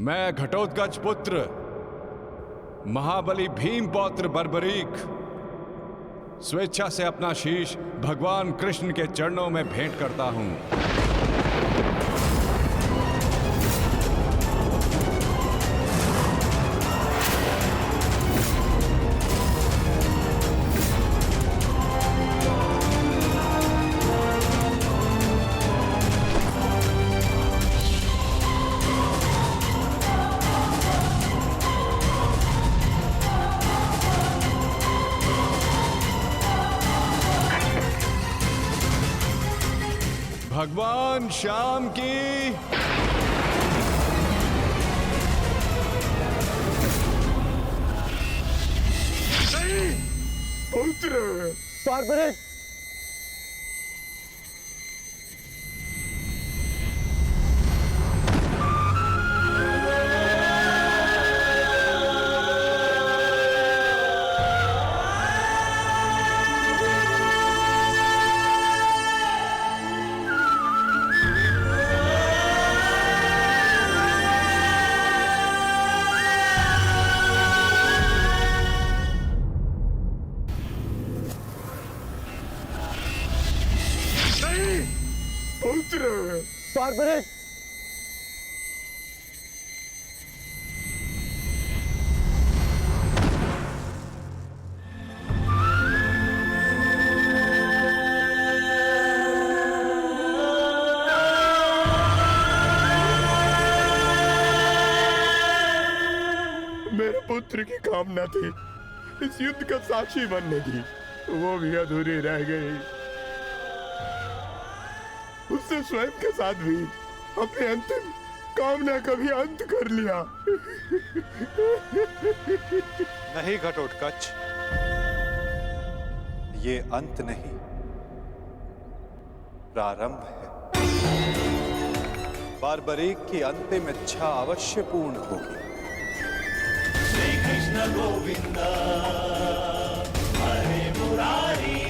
मैं घटोत्कच पुत्र महाबली भीम पौत्र बर्बरीक स्वेच्छा से अपना शीश भगवान कृष्ण के चरणों में भेंट करता हूं। भगवान श्याम की पुत्र बार्बरिक। पुत्र बार्बरिक। मेरे पुत्र की कामना थी इस युद्ध का साक्षी बनने की, वो भी अधूरी रह गई। उसने स्वयं के साथ भी अपनी अंतिम कामना का भी अंत कर लिया। नहीं घटोत्कच, ये अंत नहीं, प्रारंभ है। बार्बरीक की अंतिम इच्छा अवश्य पूर्ण होगी। श्री कृष्ण गोविंद हरे मुरारी,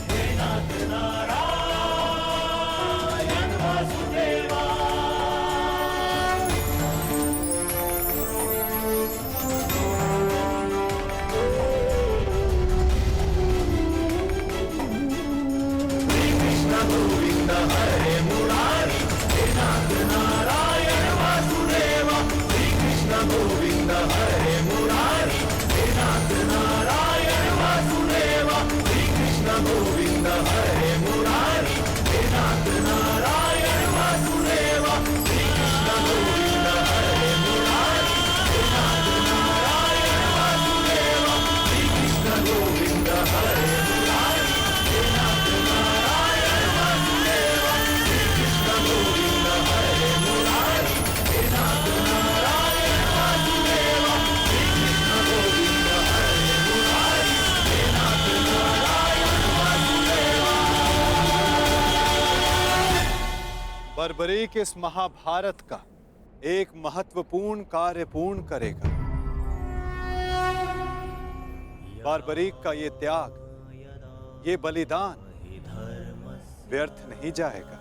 हे नाथ नारायण वासुदेवा। श्री कृष्ण गोविंद हरे मुरारी, हे नाथ नारायण वासुदेवा। श्री कृष्ण गोविंद हरे मुरारी, हे नाथ नारायण वासुदेवा। श्री कृष्ण गोविंद हरे मुरारी, हे नाथ नारायण वासुदेवा। श्री कृष्ण गोविंद हरे मुरारी, हे नाथ नारायण वासुदेवा। श्री कृष्ण गोविंद हरे मुरारी, हे नाथ नारायण वासुदेवा। श्री कृष्ण गोविंद हरे मुरारी, हे नाथ नारायण वासुदेवा। श्री कृष्ण गोविंद हरे मुरारी, हे नाथ नारायण वासुदेवा। बर्बरीक इस महाभारत का एक महत्वपूर्ण कार्य पूर्ण करेगा। बार्बरीक का ये त्याग, ये बलिदान व्यर्थ नहीं जाएगा।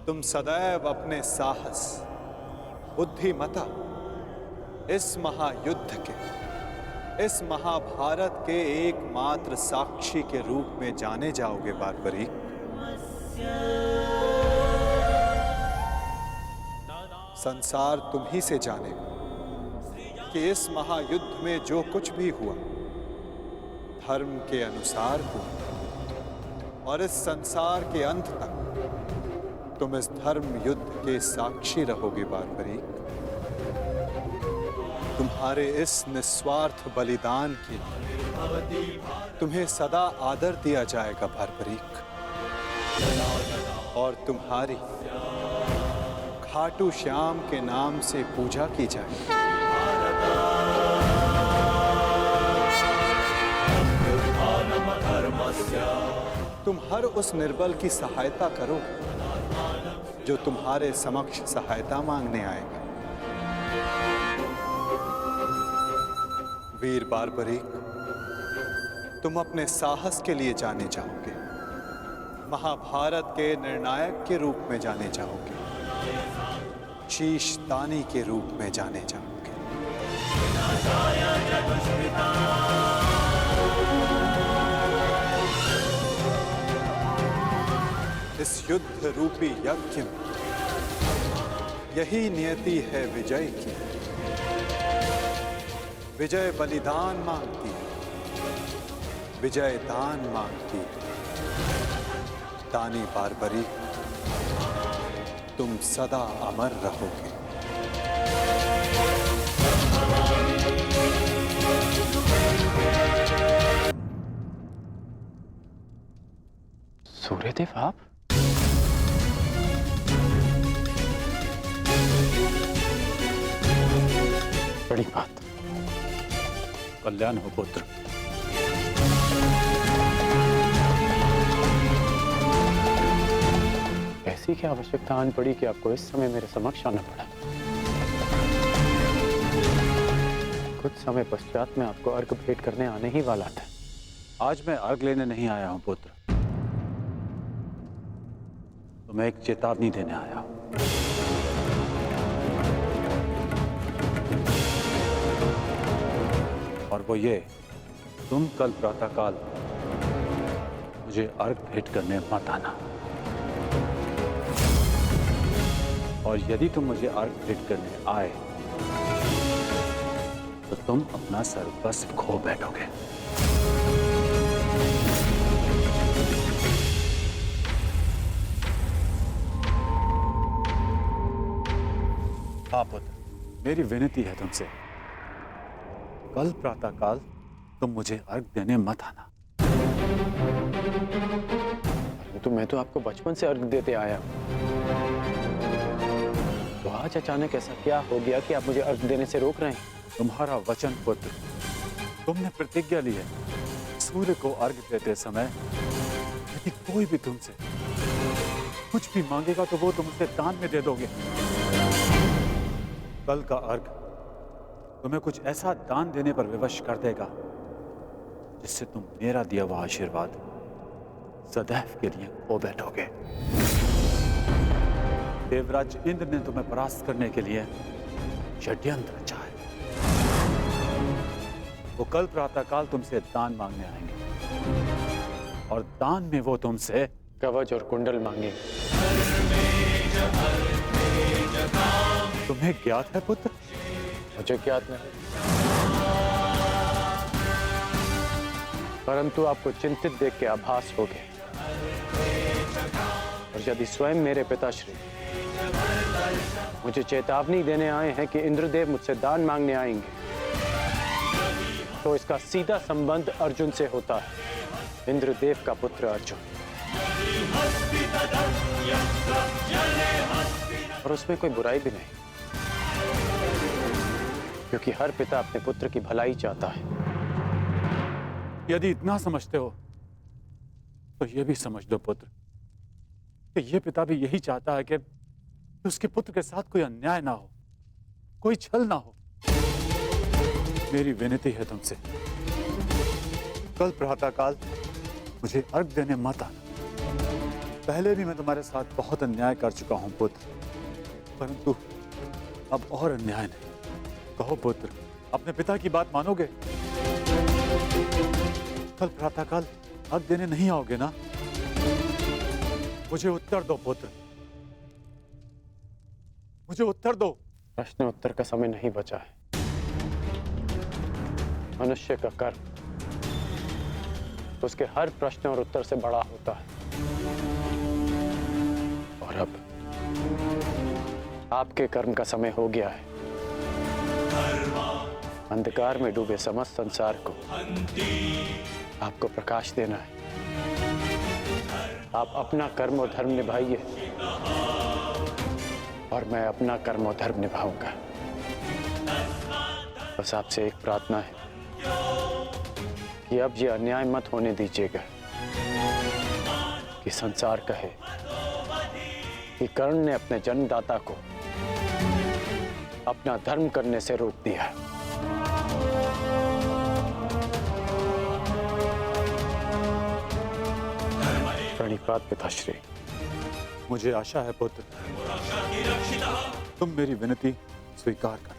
तुम सदैव अपने साहस, बुद्धिमता, इस महायुद्ध के, इस महाभारत के एकमात्र साक्षी के रूप में जाने जाओगे बार्बरीक। संसार तुम ही से जानेगा कि इस महायुद्ध में जो कुछ भी हुआ धर्म के अनुसार हुआ, और इस संसार के अंत तक तुम इस धर्म युद्ध के साक्षी रहोगे बार्बरीक। तुम्हारे इस निस्वार्थ बलिदान के लिए तुम्हें सदा आदर दिया जाएगा बार्बरीक, और तुम्हारी खाटू श्याम के नाम से पूजा की जाएगी। तुम हर उस निर्बल की सहायता करोगे जो तुम्हारे समक्ष सहायता मांगने आएगा। वीर बार्बरीक, तुम अपने साहस के लिए जाने जाओगे, महाभारत के निर्णायक के रूप में जाने जाओगे, शीश दानी के रूप में जाने जाओगे। इस युद्ध रूपी यज्ञ में यही नियति है विजय की। विजय बलिदान मांगती है, विजय दान मांगती है। दानी बारबरी, तुम सदा अमर रहोगे। सूर्यदेव आप? बड़ी बात। कल्याण हो पुत्र। ऐसी क्या आवश्यकता आन पड़ी कि आपको इस समय मेरे समक्ष आना पड़ा? कुछ समय पश्चात मैं आपको अर्घ भेंट करने आने ही वाला था। आज मैं अर्घ लेने नहीं आया हूं पुत्र, तो मैं एक चेतावनी देने आया हूं। और वो ये, तुम कल प्रातःकाल मुझे अर्घ भेंट करने मत आना। और यदि तुम मुझे अर्घ भेंट करने आए तो तुम अपना सर्वस्व खो बैठोगे। हाँ पुत्र, मेरी विनती है तुमसे, कल प्रातःकाल तुम मुझे अर्घ देने मत आना। तो मैं तो आपको बचपन से अर्घ देते आया हूं। तो आज अचानक ऐसा क्या हो गया कि आप मुझे अर्घ देने से रोक रहे हैं? तुम्हारा वचन पुत्र, तुमने प्रतिज्ञा ली है, सूर्य को अर्घ देते समय यदि कोई भी तुमसे कुछ भी मांगेगा तो वो तुम उसे दान में दे दोगे। कल का अर्घ तुम्हें कुछ ऐसा दान देने पर विवश कर देगा जिससे तुम मेरा दिया हुआ आशीर्वाद सदैव के लिए खो बैठोगे। देवराज इंद्र ने तुम्हें परास्त करने के लिए षड्यंत्र रचा है। वो कल प्रातःकाल तुमसे दान मांगने आएंगे और दान में वो तुमसे कवच और कुंडल मांगे। तुम्हें ज्ञात है पुत्र? मुझे ज्ञात नहीं, परंतु आपको चिंतित देख के आभास हो गया। और यदि स्वयं मेरे पिताश्री मुझे चेतावनी देने आए हैं कि इंद्रदेव मुझसे दान मांगने आएंगे, तो इसका सीधा संबंध अर्जुन से होता है। इंद्रदेव का पुत्र अर्जुन। और उसमें कोई बुराई भी नहीं, क्योंकि हर पिता अपने पुत्र की भलाई चाहता है। यदि इतना समझते हो तो यह भी समझ लो पुत्र कि यह पिता भी यही चाहता है कि उसके पुत्र के साथ कोई अन्याय ना हो, कोई छल ना हो। मेरी विनती है तुमसे, कल प्रातःकाल मुझे अर्घ देने मत आना। पहले भी मैं तुम्हारे साथ बहुत अन्याय कर चुका हूं पुत्र, परंतु अब और अन्याय नहीं। कहो पुत्र, अपने पिता की बात मानोगे? कल प्रातःकाल अर्घ देने नहीं आओगे ना? मुझे उत्तर दो पुत्र, मुझे उत्तर दो। प्रश्न उत्तर का समय नहीं बचा है। मनुष्य का कर्म उसके हर प्रश्न और उत्तर से बड़ा होता है। और अब आपके कर्म का समय हो गया है। अंधकार में डूबे समस्त संसार को आपको प्रकाश देना है। आप अपना कर्म और धर्म निभाइए और मैं अपना कर्म और धर्म निभाऊंगा। बस आपसे एक प्रार्थना है कि अब ये अन्याय मत होने दीजिएगा कि संसार कहे कि कर्ण ने अपने जन्मदाता को अपना धर्म करने से रोक दिया। प्रणिपात पिताश्री। मुझे आशा है पुत्र, तुम मेरी विनती स्वीकार कर।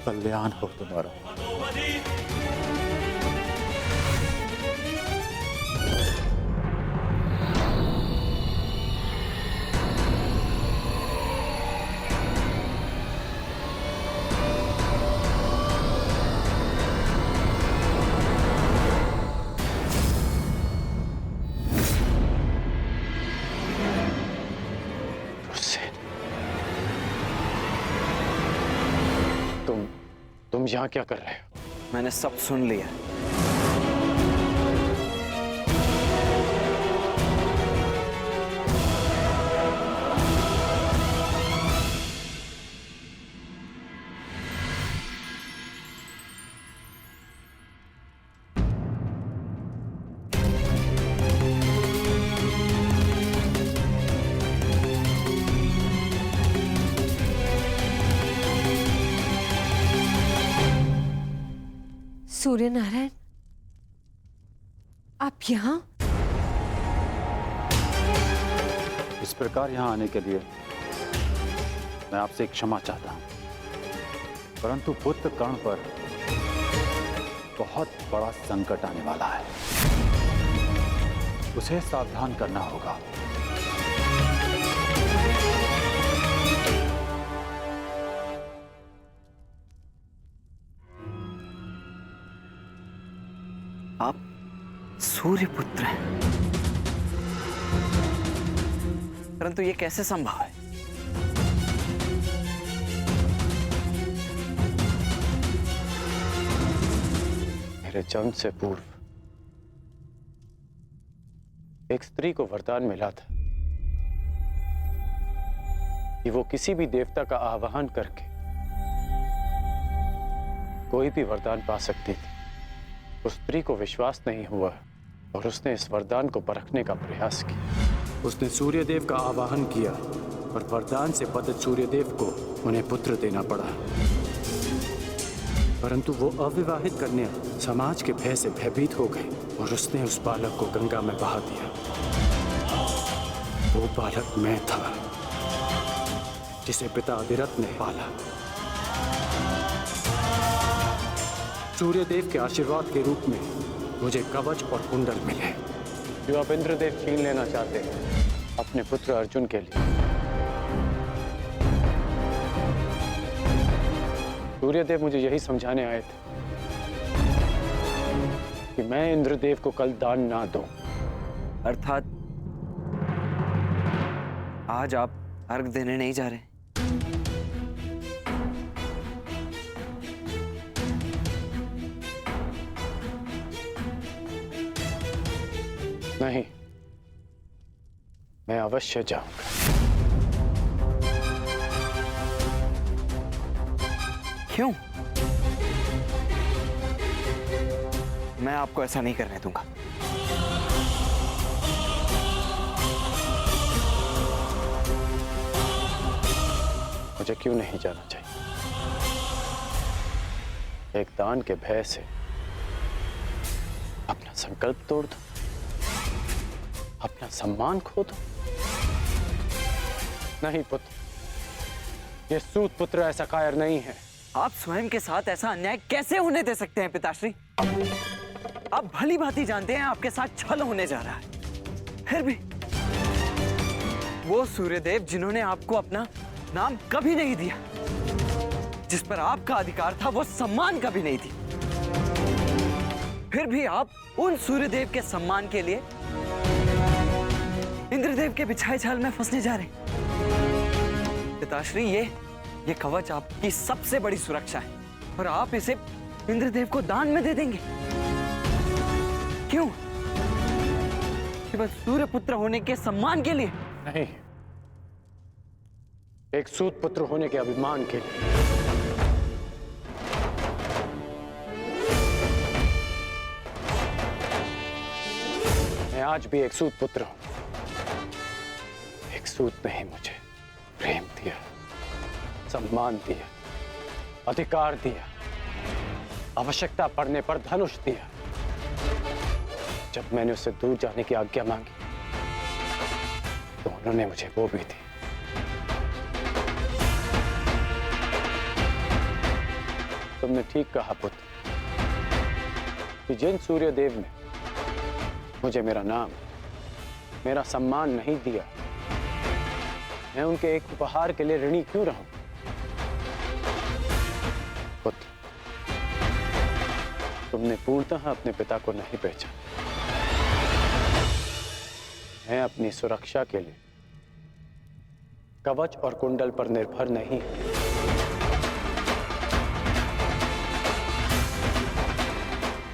कल्याण हो तुम्हारा। तुम यहाँ क्या कर रहे हो? मैंने सब सुन लिया। सूर्य नारायण, आप यहाँ? इस प्रकार यहाँ आने के लिए मैं आपसे क्षमा चाहता हूँ, परंतु पुत्र कर्ण पर बहुत बड़ा संकट आने वाला है। उसे सावधान करना होगा। आप सूर्यपुत्र हैं, परंतु ये कैसे संभव है? मेरे जन्म से पूर्व एक स्त्री को वरदान मिला था कि वो किसी भी देवता का आवाहन करके कोई भी वरदान पा सकती थी। उस स्त्री को विश्वास नहीं हुआ और उसने इस वरदान को परखने का प्रयास किया। उसने सूर्यदेव का आवाहन किया और वरदान से बद्ध सूर्यदेव को उन्हें पुत्र देना पड़ा, परंतु वो अविवाहित कन्या समाज के भय से भयभीत हो गई और उसने उस बालक को गंगा में बहा दिया। वो बालक मैं था, जिसे पिता अधिरथ ने पाला। सूर्यदेव के आशीर्वाद के रूप में मुझे कवच और कुंडल मिले, जो आप इंद्रदेव छीन लेना चाहते हैं अपने पुत्र अर्जुन के लिए। सूर्यदेव मुझे यही समझाने आए थे कि मैं इंद्रदेव को कल दान ना दूं। अर्थात आज आप अर्घ देने नहीं जा रहे? नहीं, मैं अवश्य जाऊंगा। क्यों? मैं आपको ऐसा नहीं करने दूंगा। मुझे क्यों नहीं जाना चाहिए? एक दान के भय से अपना संकल्प तोड़ दो, अपना सम्मान खो दो? नहीं पुत्र, ये सूत पुत्र ऐसा कायर नहीं है। आप स्वयं के साथ ऐसा अन्याय कैसे होने दे सकते हैं पिताश्री? आप भली भांति जानते हैं आपके साथ छल होने जा रहा है। फिर भी वो सूर्यदेव जिन्होंने आपको अपना नाम कभी नहीं दिया, जिस पर आपका अधिकार था, वो सम्मान कभी नहीं दी, फिर भी आप उन सूर्यदेव के सम्मान के लिए इंद्रदेव के बिछाए जाल में फंसने जा रहे हैं। पिताश्री, ये कवच आपकी सबसे बड़ी सुरक्षा है और आप इसे इंद्रदेव को दान में दे देंगे। क्यों? केवल सूर्यपुत्र होने के सम्मान के लिए? नहीं, एक सूत पुत्र होने के अभिमान के लिए। मैं आज भी एक सूत पुत्र हूं। एक सूत ने ही मुझे प्रेम दिया, सम्मान दिया, अधिकार दिया, आवश्यकता पड़ने पर धनुष दिया। जब मैंने उससे दूर जाने की आज्ञा मांगी तो उन्होंने मुझे वो भी दी। तुमने ठीक कहा पुत्र कि जिन सूर्यदेव ने मुझे मेरा नाम, मेरा सम्मान नहीं दिया, मैं उनके एक उपहार के लिए ऋणी क्यों रहूं? पुत्र, तुमने पूर्णतः अपने पिता को नहीं पहचाना। मैं अपनी सुरक्षा के लिए कवच और कुंडल पर निर्भर नहीं हूं।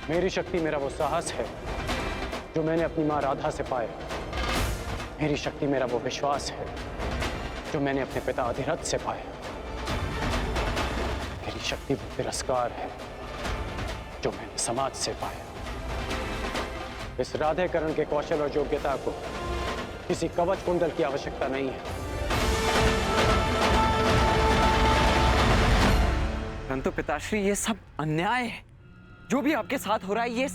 मेरी शक्ति मेरा वो साहस है जो मैंने अपनी मां राधा से पाया। मेरी शक्ति मेरा वो विश्वास है जो मैंने अपने पिता अधिरथ से पाया। मेरी शक्ति वो तिरस्कार है जो मैंने समाज से पाया। इस राधेकरण के कौशल और योग्यता को किसी कवच कुंडल की आवश्यकता नहीं है। परंतु पिताश्री, ये सब अन्याय है। जो भी आपके साथ हो रहा है, ये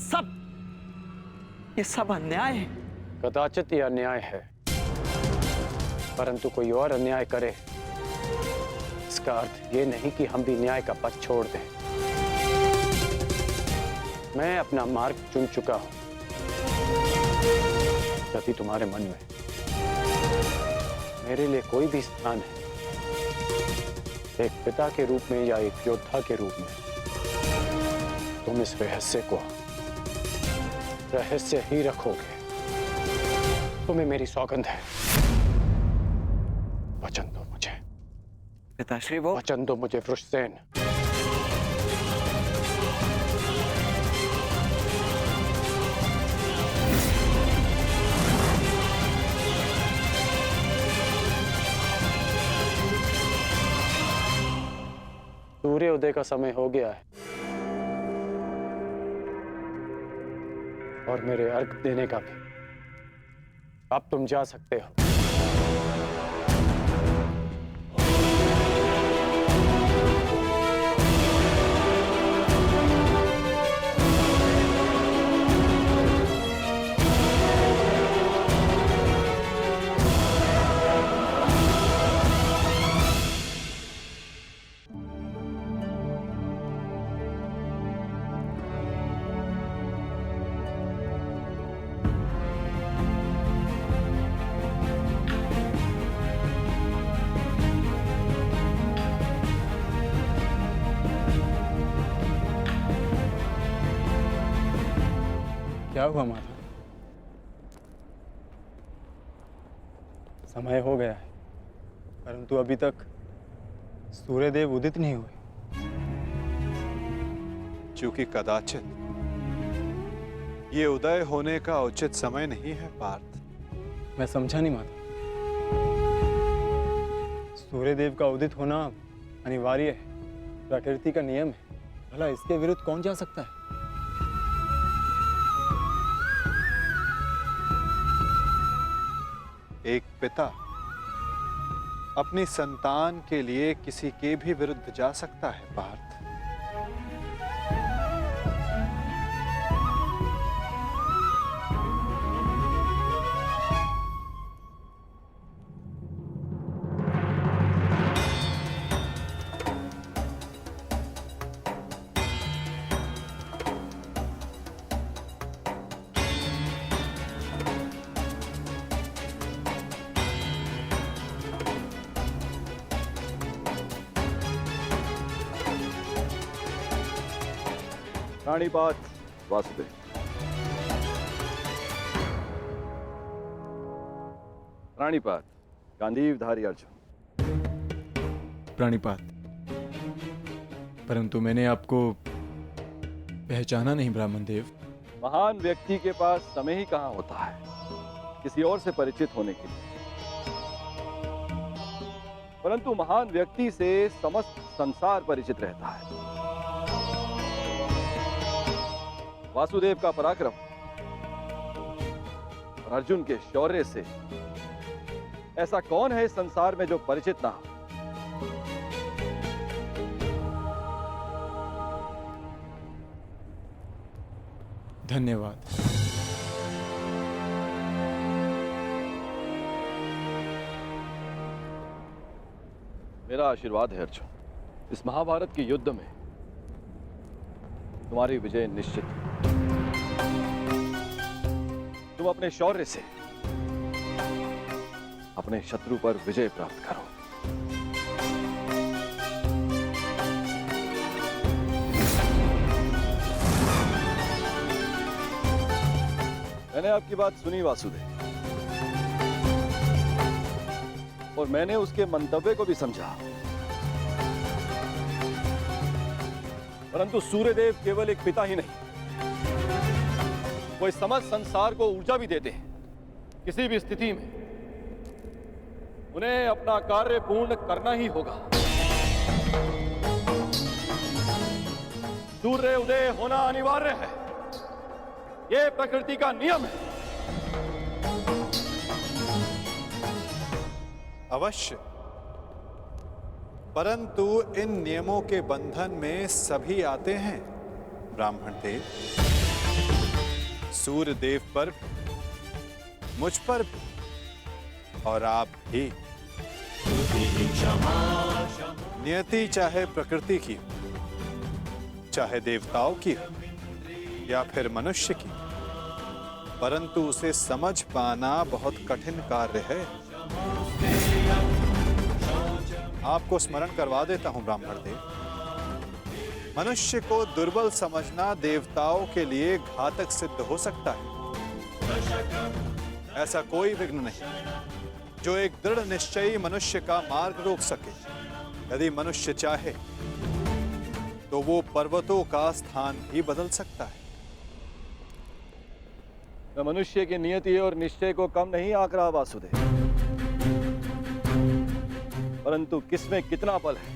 सब अन्याय है। कदाचित यह अन्याय है, परंतु कोई और अन्याय करे इसका अर्थ ये नहीं कि हम भी न्याय का पथ छोड़ दें। मैं अपना मार्ग चुन चुका हूं। यदि तुम्हारे मन में मेरे लिए कोई भी स्थान है, एक पिता के रूप में या एक योद्धा के रूप में, तुम इस रहस्य को रहस्य ही रखोगे। तुम्हें मेरी सौगंध है। वचन दो मुझे पिताश्री। वो वचन दो मुझे वृषसेन। सूर्य उदय का समय हो गया है और मेरे अर्घ देने का भी। अब तुम जा सकते हो। क्या हुआ माता? समय हो गया है, परंतु अभी तक सूर्यदेव उदित नहीं हुए। क्योंकि कदाचित ये उदय होने का उचित समय नहीं है पार्थ। मैं समझा नहीं माता। सूर्यदेव का उदित होना अनिवार्य है, प्रकृति का नियम है। भला इसके विरुद्ध कौन जा सकता है? एक पिता अपनी संतान के लिए किसी के भी विरुद्ध जा सकता है पार्थ। रानीपात वासुदेव। रानीपात गांधीवधारी अर्जुन। प्राणिपात, परंतु मैंने आपको पहचाना नहीं ब्राह्मण देव। महान व्यक्ति के पास समय ही कहाँ होता है किसी और से परिचित होने के लिए, परंतु महान व्यक्ति से समस्त संसार परिचित रहता है। वासुदेव का पराक्रम और अर्जुन के शौर्य से ऐसा कौन है इस संसार में जो परिचित ना हो। धन्यवाद। मेरा आशीर्वाद है अर्जुन। इस महाभारत के युद्ध में तुम्हारी विजय निश्चित है। तुम अपने शौर्य से अपने शत्रु पर विजय प्राप्त करो। मैंने आपकी बात सुनी वासुदेव, और मैंने उसके मंतव्य को भी समझा। परंतु सूर्यदेव केवल एक पिता ही नहीं, वो इस समस्त संसार को ऊर्जा भी देते हैं। किसी भी स्थिति में उन्हें अपना कार्य पूर्ण करना ही होगा। सूर्य उदय होना अनिवार्य है, यह प्रकृति का नियम है। अवश्य, परंतु इन नियमों के बंधन में सभी आते हैं ब्राह्मण देव। सूर्य देव पर भी, मुझ पर भी, और आप भी। नियति चाहे प्रकृति की हो, चाहे देवताओं की हो या फिर मनुष्य की, परंतु उसे समझ पाना बहुत कठिन कार्य है। आपको स्मरण करवा देता हूं ब्राह्मण देव। मनुष्य को दुर्बल समझना देवताओं के लिए घातक सिद्ध हो सकता है। ऐसा कोई विघ्न नहीं जो एक दृढ़ निश्चयी मनुष्य का मार्ग रोक सके। यदि मनुष्य चाहे तो वो पर्वतों का स्थान भी बदल सकता है। मैं मनुष्य की नियति और निश्चय को कम नहीं आंक रहा वासुदेव, परंतु किसमें कितना बल है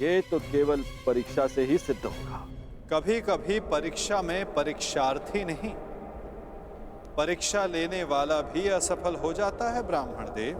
ये तो केवल परीक्षा से ही सिद्ध होगा। कभी कभी परीक्षा में परीक्षार्थी नहीं, परीक्षा लेने वाला भी असफल हो जाता है ब्राह्मण देव।